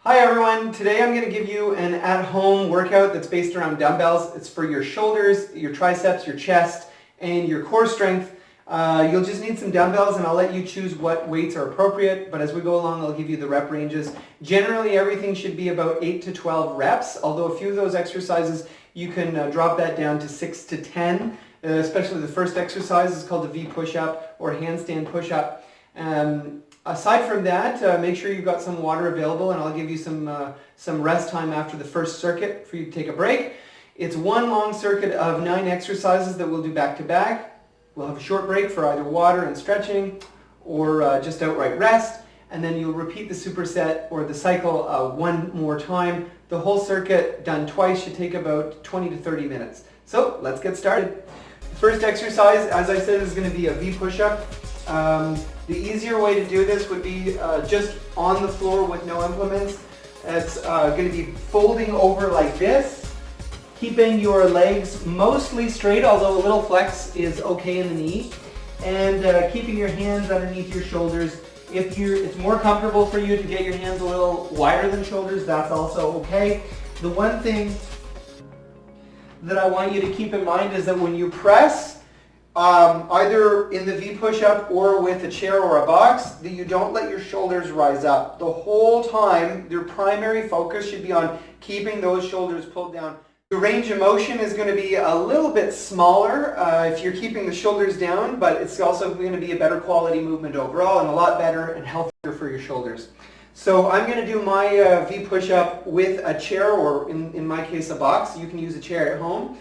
Hi everyone, today I'm going to give you an at-home workout that's based around dumbbells. It's for your shoulders, your triceps, your chest, and your core strength. You'll just need some dumbbells and I'll let you choose what weights are appropriate, but as we go along I'll give you the rep ranges. Generally everything should be about 8 to 12 reps, although a few of those exercises you can drop that down to 6 to 10, especially the first exercise is called the V push-up or handstand push-up. Aside from that, make sure you've got some water available, and I'll give you some rest time after the first circuit for you to take a break. It's one long circuit of 9 exercises that we'll do back to back. We'll have a short break for either water and stretching or just outright rest, and then you'll repeat the superset or the cycle one more time. The whole circuit done twice should take about 20 to 30 minutes. So let's get started. The first exercise, as I said, is going to be a V push-up. The easier way to do this would be just on the floor with no implements. It's going to be folding over like this, keeping your legs mostly straight, although a little flex is okay in the knee, and keeping your hands underneath your shoulders. If it's more comfortable for you to get your hands a little wider than shoulders, that's also okay. The one thing that I want you to keep in mind is that when you press, either in the V push-up or with a chair or a box, that you don't let your shoulders rise up. The whole time, your primary focus should be on keeping those shoulders pulled down. The range of motion is going to be a little bit smaller if you're keeping the shoulders down, but it's also going to be a better quality movement overall and a lot better and healthier for your shoulders. So I'm going to do my V push-up with a chair, or in my case a box. You can use a chair at home.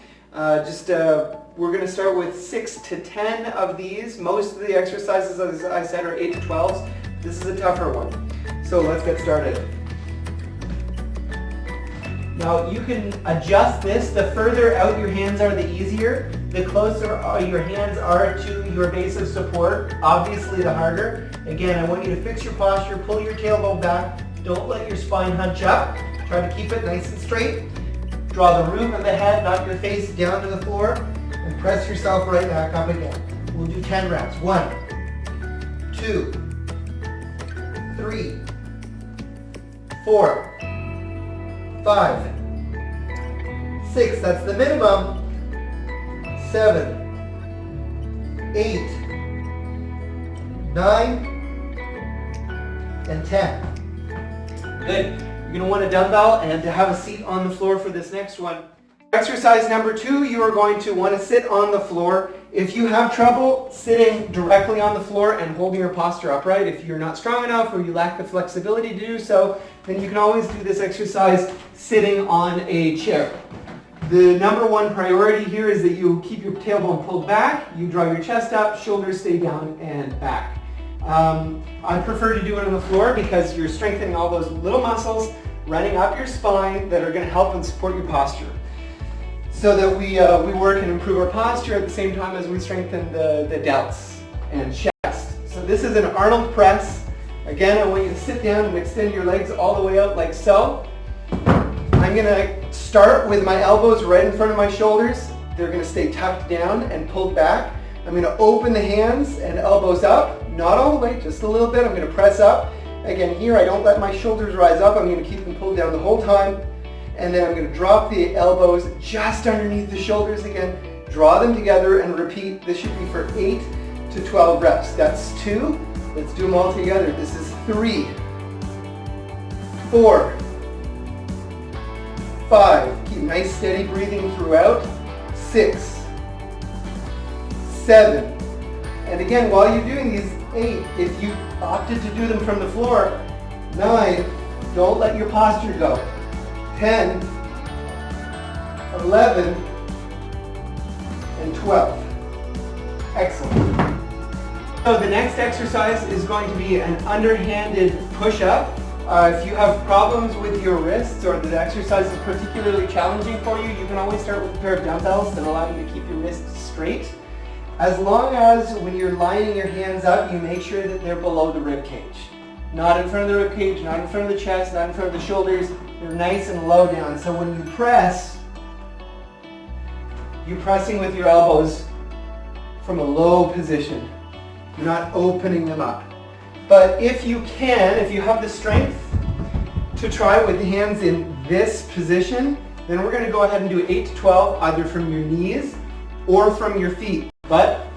We're going to start with 6 to 10 of these. Most of the exercises, as I said, are 8 to 12s. This is a tougher one. So let's get started. Now you can adjust this. The further out your hands are, the easier. The closer your hands are to your base of support, obviously the harder. Again, I want you to fix your posture, pull your tailbone back. Don't let your spine hunch up. Try to keep it nice and straight. Draw the root of the head, not your face, down to the floor, and press yourself right back up again. We'll do 10 reps. 1, 2, 3, 4, 5, 6, that's the minimum. 7, 8, 9, and 10. Good. You're going to want a dumbbell and to have a seat on the floor for this next one. Exercise number 2, you are going to want to sit on the floor. If you have trouble sitting directly on the floor and holding your posture upright, if you're not strong enough or you lack the flexibility to do so, then you can always do this exercise sitting on a chair. The number one priority here is that you keep your tailbone pulled back, you draw your chest up, shoulders stay down and back. I prefer to do it on the floor because you're strengthening all those little muscles running up your spine that are going to help and support your posture, so that we work and improve our posture at the same time as we strengthen the delts and chest. So this is an Arnold Press. Again, I want you to sit down and extend your legs all the way out like so. I'm going to start with my elbows right in front of my shoulders. They're going to stay tucked down and pulled back. I'm going to open the hands and elbows up, not all the way, just a little bit. I'm going to press up. Again, here I don't let my shoulders rise up. I'm going to keep them pulled down the whole time. And then I'm going to drop the elbows just underneath the shoulders again. Draw them together and repeat. This should be for 8 to 12 reps. That's 2. Let's do them all together. This is 3, 4, 5. Keep nice steady breathing throughout. 6, 7, and again, while you're doing these, 8, if you opted to do them from the floor. 9, don't let your posture go. 10, 11, and 12. Excellent. So the next exercise is going to be an underhanded push-up. If you have problems with your wrists or the exercise is particularly challenging for you, you can always start with a pair of dumbbells that allow you to keep your wrists straight. As long as when you're lining your hands up, you make sure that they're below the rib cage. Not in front of the rib cage, not in front of the chest, not in front of the shoulders. They're nice and low down. So when you press, you're pressing with your elbows from a low position. You're not opening them up. But if you can, if you have the strength, to try with the hands in this position, then we're going to go ahead and do 8 to 12 either from your knees or from your feet. But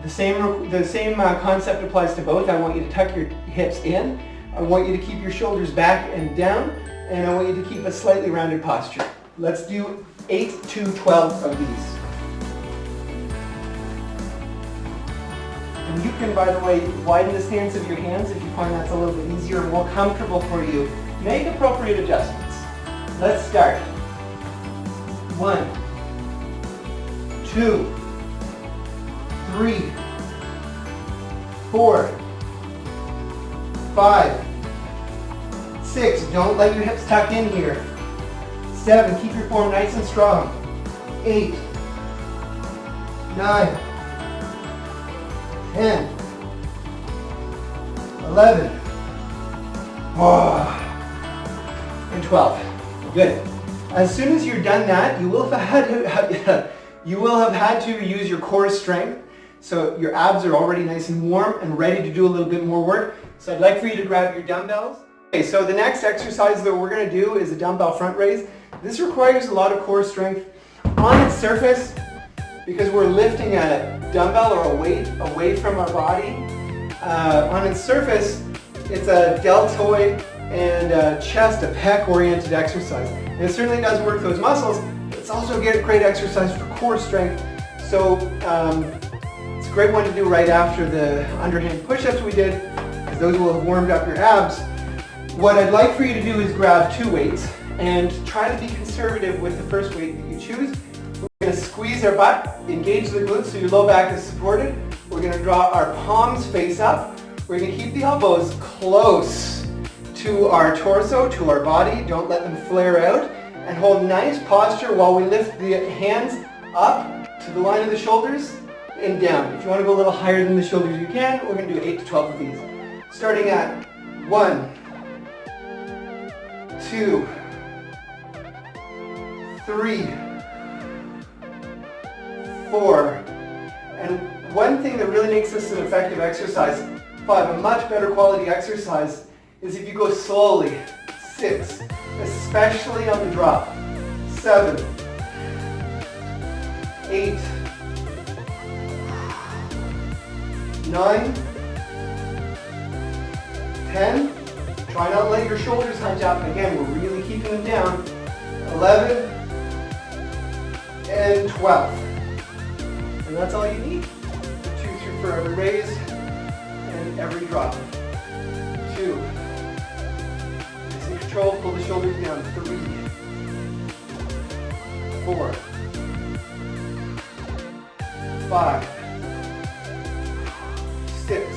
the same concept applies to both. I want you to tuck your hips in. I want you to keep your shoulders back and down, and I want you to keep a slightly rounded posture. Let's do 8 to 12 of these. And you can, by the way, widen the stance of your hands if you find that's a little bit easier and more comfortable for you. Make appropriate adjustments. Let's start. 1, 2, 3, 4, 5, 6. Don't let your hips tuck in here. 7. Keep your form nice and strong. 8, 9, 10, 11, and 12. Good. As soon as you're done that, you will have had to use your core strength. So your abs are already nice and warm and ready to do a little bit more work. So I'd like for you to grab your dumbbells. Okay, so the next exercise that we're going to do is a dumbbell front raise. This requires a lot of core strength. On its surface, because we're lifting a dumbbell or a weight away from our body, on its surface, it's a deltoid and a chest, a pec-oriented exercise. And it certainly does work those muscles, but it's also a great exercise for core strength. So it's a great one to do right after the underhand push-ups we did, because those will have warmed up your abs. What I'd like for you to do is grab 2 weights and try to be conservative with the first weight that you choose. We're going to squeeze our butt, engage the glutes so your low back is supported. We're going to draw our palms face up. We're going to keep the elbows close to our torso, to our body. Don't let them flare out. And hold nice posture while we lift the hands up to the line of the shoulders and down. If you want to go a little higher than the shoulders, you can. We're going to do 8 to 12 of these. Starting at 1, 2, 3, 4, and one thing that really makes this an effective exercise, 5, a much better quality exercise, is if you go slowly. 6, especially on the drop. 7, 8, 9, 10. Try not to let your shoulders hunch up. Again, we're really keeping them down. 11 and 12. And that's all you need. 2 through for every raise and every drop. 2. Nice and control. Pull the shoulders down. 3, 4, 5, 6,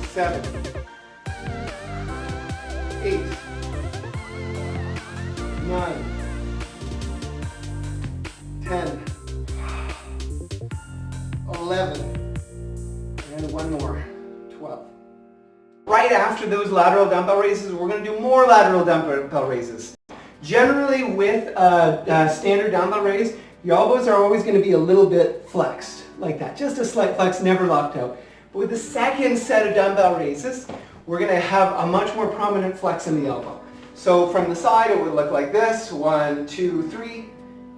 7, 8, 9, 10, 11, and one more, 12. Right after those lateral dumbbell raises, we're going to do more lateral dumbbell raises. Generally with a standard dumbbell raise, your elbows are always going to be a little bit flexed, like that. Just a slight flex, never locked out. But with the second set of dumbbell raises, we're going to have a much more prominent flex in the elbow. So from the side, it would look like this. 1, 2, 3.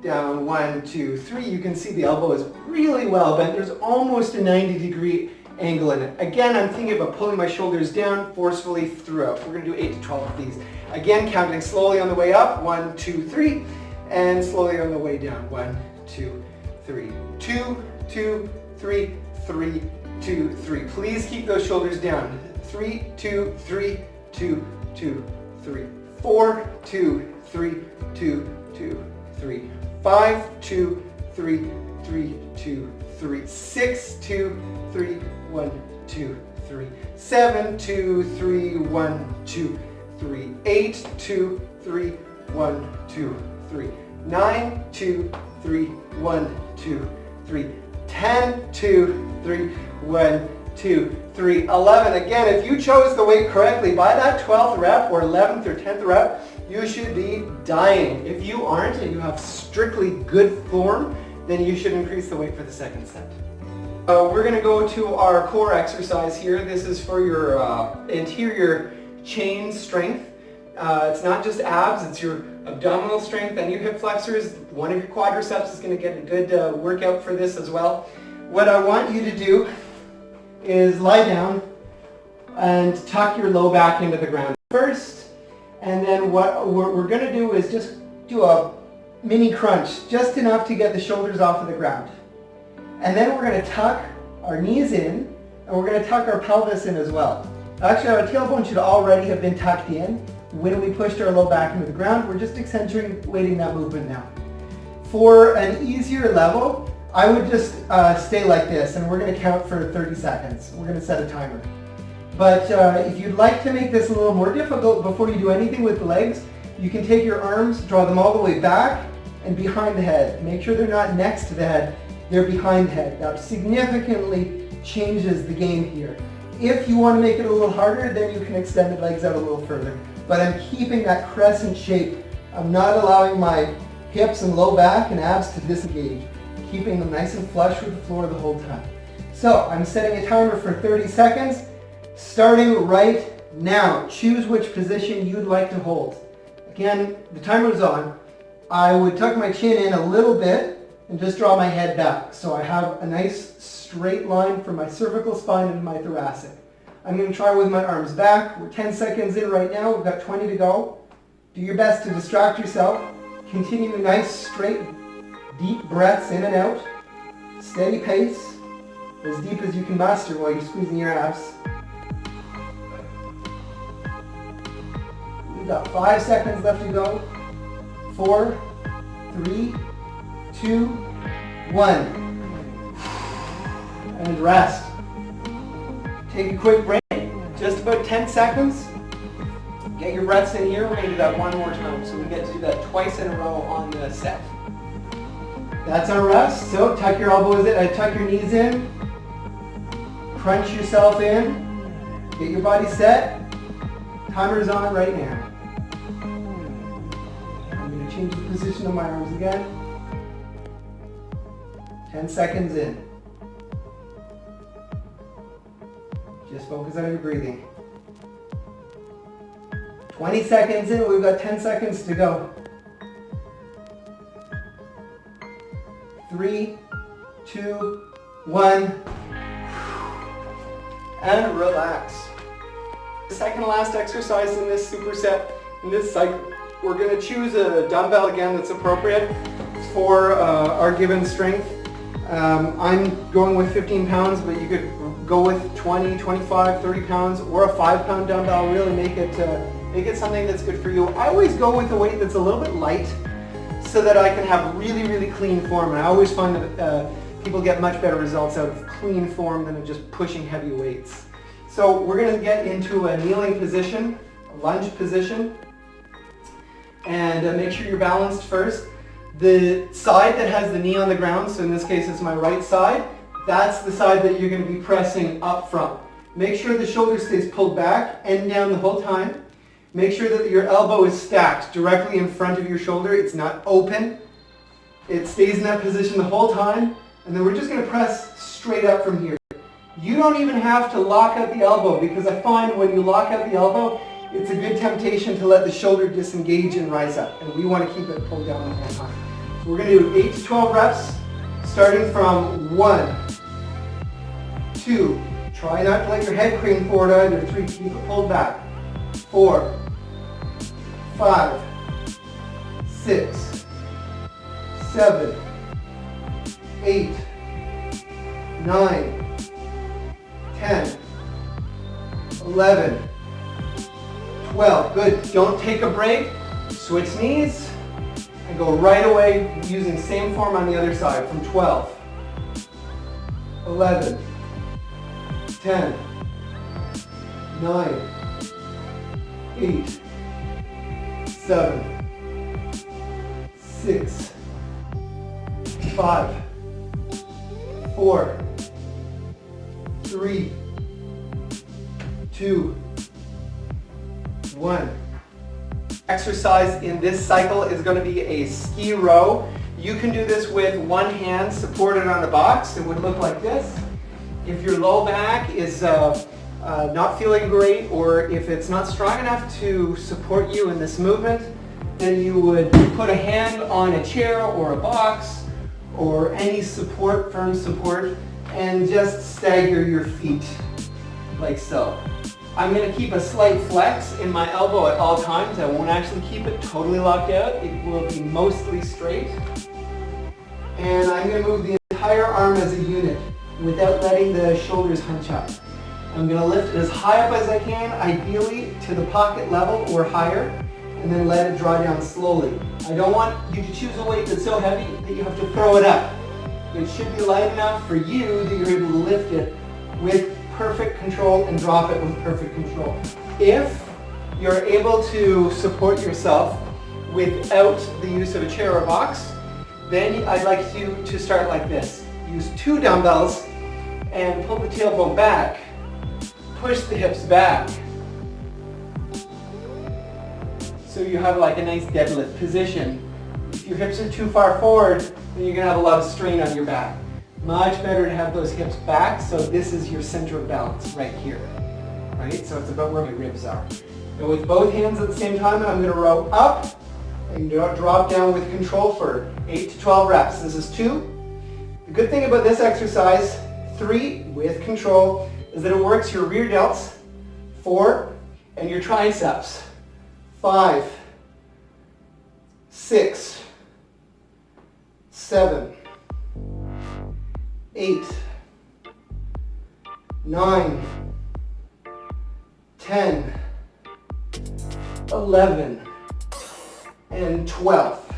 Down, 1, 2, 3. You can see the elbow is really well bent. There's almost a 90-degree angle in it. Again, I'm thinking about pulling my shoulders down forcefully throughout. We're going to do 8 to 12 of these. Again, counting slowly on the way up. 1, 2, 3. And slowly on the way down. 1, 2, 3. 2, 2, 3, 3, 2, 3. Please keep those shoulders down. 3, 2, 3, 2, 2, 3. 4, 2, 3, 2, 2, 3. 5, 2, 3, 3, 2, 3. 6, 2, 3, 1, 2, 3. 7, 2, 3, 1, 2, 3. 8, 2, 3, 1, 2, 3. 9, 2, 3, 1, 2, 3. 10, 2, 3, 1, 2, 3. 11. Again, if you chose the weight correctly, by that 12th rep or 11th or 10th rep, you should be dying. If you aren't and you have strictly good form, then you should increase the weight for the second set. We're going to go to our core exercise here. This is for your anterior chain strength. It's not just abs, it's your abdominal strength and your hip flexors. One of your quadriceps is going to get a good workout for this as well. What I want you to do is lie down and tuck your low back into the ground first, and then what we're going to do is just do a mini crunch, just enough to get the shoulders off of the ground. And then we're going to tuck our knees in, and we're going to tuck our pelvis in as well. Actually, our tailbone should already have been tucked in when we pushed our low back into the ground. We're just accentuating that movement now. For an easier level, I would just stay like this, and we're going to count for 30 seconds. We're going to set a timer. But if you'd like to make this a little more difficult before you do anything with the legs, you can take your arms, draw them all the way back and behind the head. Make sure they're not next to the head, they're behind the head. That significantly changes the game here. If you want to make it a little harder, then you can extend the legs out a little further. But I'm keeping that crescent shape. I'm not allowing my hips and low back and abs to disengage. Keeping them nice and flush with the floor the whole time. So I'm setting a timer for 30 seconds, starting right now. Choose which position you'd like to hold. Again, the timer is on. I would tuck my chin in a little bit and just draw my head back. So I have a nice straight line from my cervical spine into my thoracic. I'm going to try with my arms back. We're 10 seconds in right now. We've got 20 to go. Do your best to distract yourself. Continue nice, straight, deep breaths in and out. Steady pace, as deep as you can muster while you're squeezing your abs. We've got 5 seconds left to go. 4, 3, 2, 1. And rest. Take a quick break, just about 10 seconds. Get your breaths in here. We're going to do that one more time. So we get to do that twice in a row on the set. That's our rest. So tuck your elbows in, tuck your knees in. Crunch yourself in. Get your body set. Timer's on right now. I'm going to change the position of my arms again. 10 seconds in. Just focus on your breathing. 20 seconds in, we've got 10 seconds to go. 3, 2, 1. And relax. The second to last exercise in this superset, in this cycle, we're going to choose a dumbbell again that's appropriate for our given strength. I'm going with 15 pounds, but you could go with 20, 25, 30 pounds, or a 5-pound dumbbell. Really make it something that's good for you. I always go with a weight that's a little bit light so that I can have really, really clean form. And I always find that people get much better results out of clean form than of just pushing heavy weights. So we're going to get into a kneeling position, a lunge position, and make sure you're balanced first. The side that has the knee on the ground, so in this case it's my right side, that's the side that you're going to be pressing up from. Make sure the shoulder stays pulled back and down the whole time. Make sure that your elbow is stacked directly in front of your shoulder. It's not open. It stays in that position the whole time. And then we're just going to press straight up from here. You don't even have to lock out the elbow, because I find when you lock out the elbow, it's a good temptation to let the shoulder disengage and rise up. And we want to keep it pulled down the whole time. So we're going to do 8 to 12 reps, starting from 1, 2. Try not to let your head crane forward either. 3, keep it pulled back. 4, 5, 6, 7, 8, 9, 10, 11, 12. Good. Don't take a break. Switch knees and go right away using same form on the other side from 12, 11, 10, 9, 8, 7, 6, 5, 4, 3, 2, 1. Exercise in this cycle is going to be a ski row. You can do this with one hand supported on a box. It would look like this. If your low back is not feeling great, or if it's not strong enough to support you in this movement, then you would put a hand on a chair or a box or any support, firm support, and just stagger your feet like so. I'm going to keep a slight flex in my elbow at all times. I won't actually keep it totally locked out. It will be mostly straight. And I'm going to move the entire arm as a unit without letting the shoulders hunch up. I'm going to lift it as high up as I can, ideally to the pocket level or higher, and then let it draw down slowly. I don't want you to choose a weight that's so heavy that you have to throw it up. It should be light enough for you that you're able to lift it with perfect control and drop it with perfect control. If you're able to support yourself without the use of a chair or box, then I'd like you to start like this. Use 2 dumbbells and pull the tailbone back. Push the hips back. So you have like a nice deadlift position. If your hips are too far forward, then you're going to have a lot of strain on your back. Much better to have those hips back, so this is your center of balance right here. Right? So it's about where my ribs are. And with both hands at the same time, I'm going to row up and drop down with control for 8 to 12 reps. This is 2. The good thing about this exercise, 3 with control, is that it works your rear delts, 4, and your triceps, 5, 6, 7, 8, 9, 10, 11, and 12.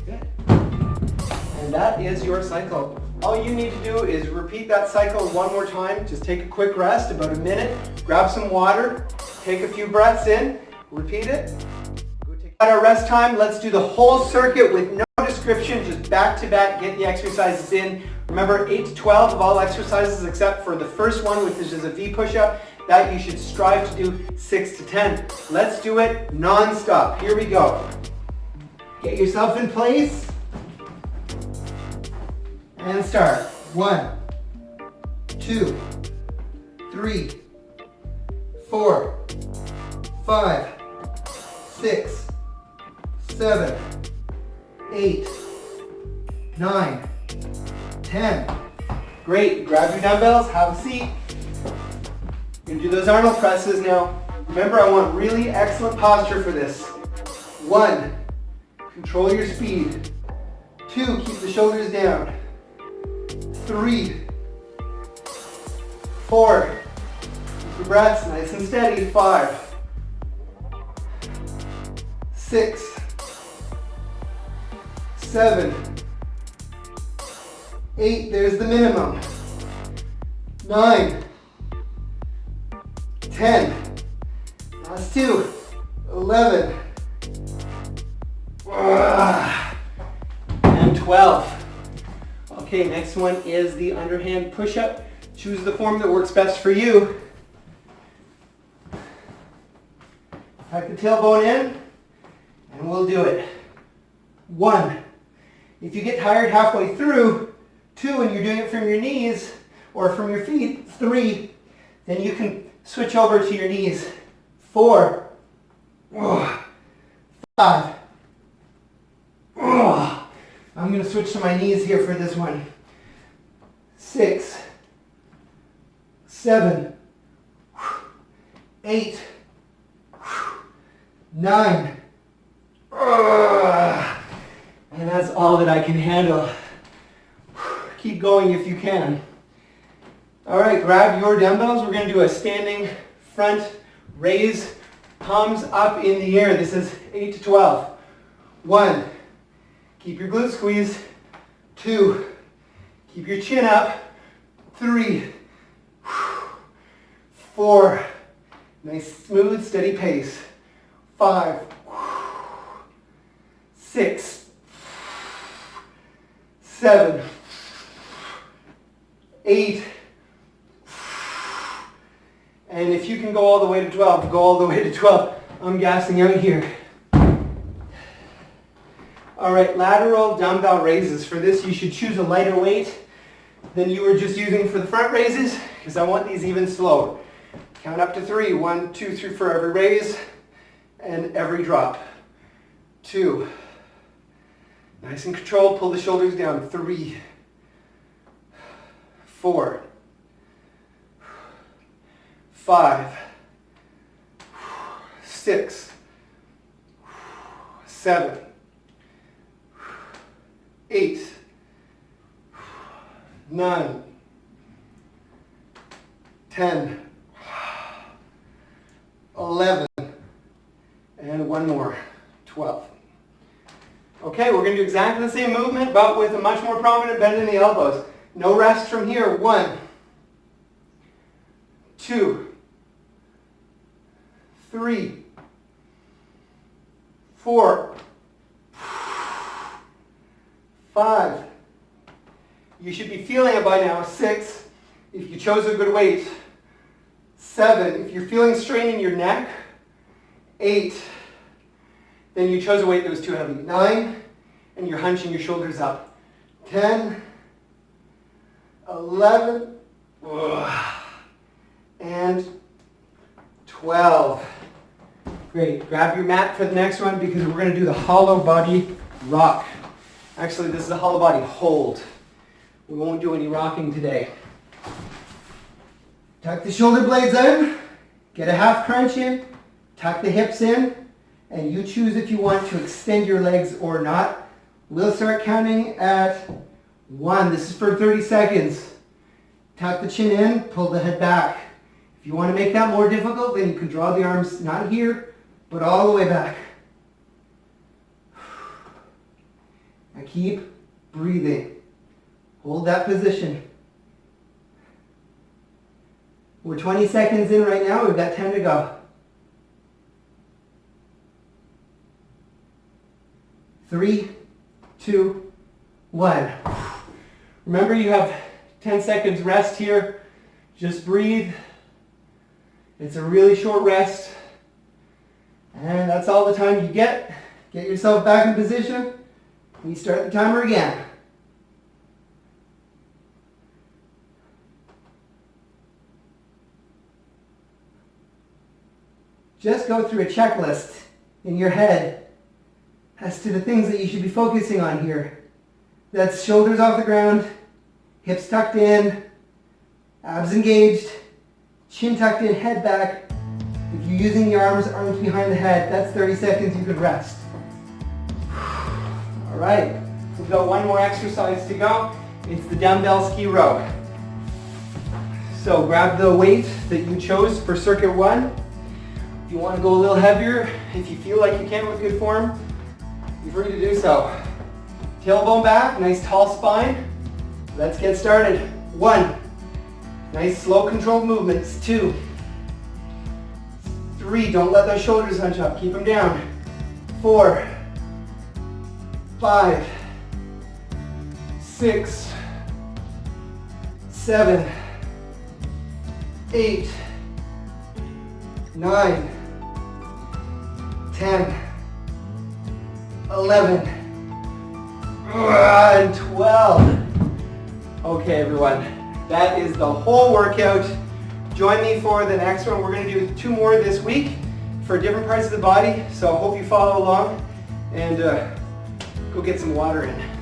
Good. And that is your cycle. All you need to do is repeat that cycle one more time. Just take a quick rest, about a minute, grab some water, take a few breaths in, repeat it. At our rest time, let's do the whole circuit with no description, just back to back, get the exercises in. Remember, 8 to 12 of all exercises except for the first one, which is a V push-up. That you should strive to do 6 to 10. Let's do it non-stop. Here we go. Get yourself in place. And start. 1, 2, 3, 4, 5, 6, 7, 8, 9, 10. Great. Grab your dumbbells, have a seat. You're going to do those Arnold presses now. Remember, I want really excellent posture for this. 1, control your speed. 2, keep the shoulders down. 3, 4, keep your breaths nice and steady. 5, 6, 7, 8, there's the minimum. 9, 10, last 2, 11, and 12. Okay, next one is the underhand push-up. Choose the form that works best for you. Tuck the tailbone in, and we'll do it. 1. If you get tired halfway through, 2, and you're doing it from your knees or from your feet, 3, then you can switch over to your knees. 4, 5. I'm going to switch to my knees here for this one. 6, 7, 8, 9. And that's all that I can handle. Keep going if you can. All right, grab your dumbbells. We're going to do a standing front raise, palms up in the air. This is 8 to 12. 1, keep your glutes squeezed. 2, keep your chin up. 3, 4, nice smooth steady pace. 5, 6, 7, 8, and if you can go all the way to 12, go all the way to 12. I'm gassing out here. All right, lateral dumbbell raises. For this, you should choose a lighter weight than you were just using for the front raises, because I want these even slower. Count up to 3. 1, 2, 3 for every raise and every drop. 2. Nice and controlled. Pull the shoulders down. 3, 4, 5, 6, 7, 8, 9, 10, 11, and one more, 12. Okay, we're going to do exactly the same movement, but with a much more prominent bend in the elbows. No rest from here. 1, 2, 3, 4, 5. You should be feeling it by now. 6, if you chose a good weight. 7, if you're feeling strain in your neck. 8, then you chose a weight that was too heavy. 9, and you're hunching your shoulders up. 10, 11, and 12. Great. Grab your mat for the next one because we're going to do the hollow body rock. Actually, this is a hollow body hold. We won't do any rocking today. Tuck the shoulder blades in, get a half crunch in, tuck the hips in, and you choose if you want to extend your legs or not. We'll start counting at 1. This is for 30 seconds. Tuck the chin in, pull the head back. If you want to make that more difficult, then you can draw the arms not here, but all the way back. Now keep breathing. Hold that position. We're 20 seconds in right now. We've got 10 to go. 3, 2, 1. Remember, you have 10 seconds rest here. Just breathe. It's a really short rest. And that's all the time you get. Get yourself back in position. We start the timer again. Just go through a checklist in your head as to the things that you should be focusing on here. That's shoulders off the ground, hips tucked in, abs engaged, chin tucked in, head back. If you're using the arms behind the head, that's 30 seconds you could rest. All right, we've got one more exercise to go. It's the Dumbbell Ski Row. So grab the weight that you chose for circuit 1. If you want to go a little heavier, if you feel like you can with good form, you're free to do so. Tailbone back, nice tall spine. Let's get started. 1, nice slow controlled movements. 2, 3, don't let those shoulders hunch up, keep them down. 4, 5, 6, 7, 8, 9, 10, 11, and 12. Okay, everyone, that is the whole workout. Join me for the next one. We're going to do 2 more this week for different parts of the body, so I hope you follow along and go get some water in.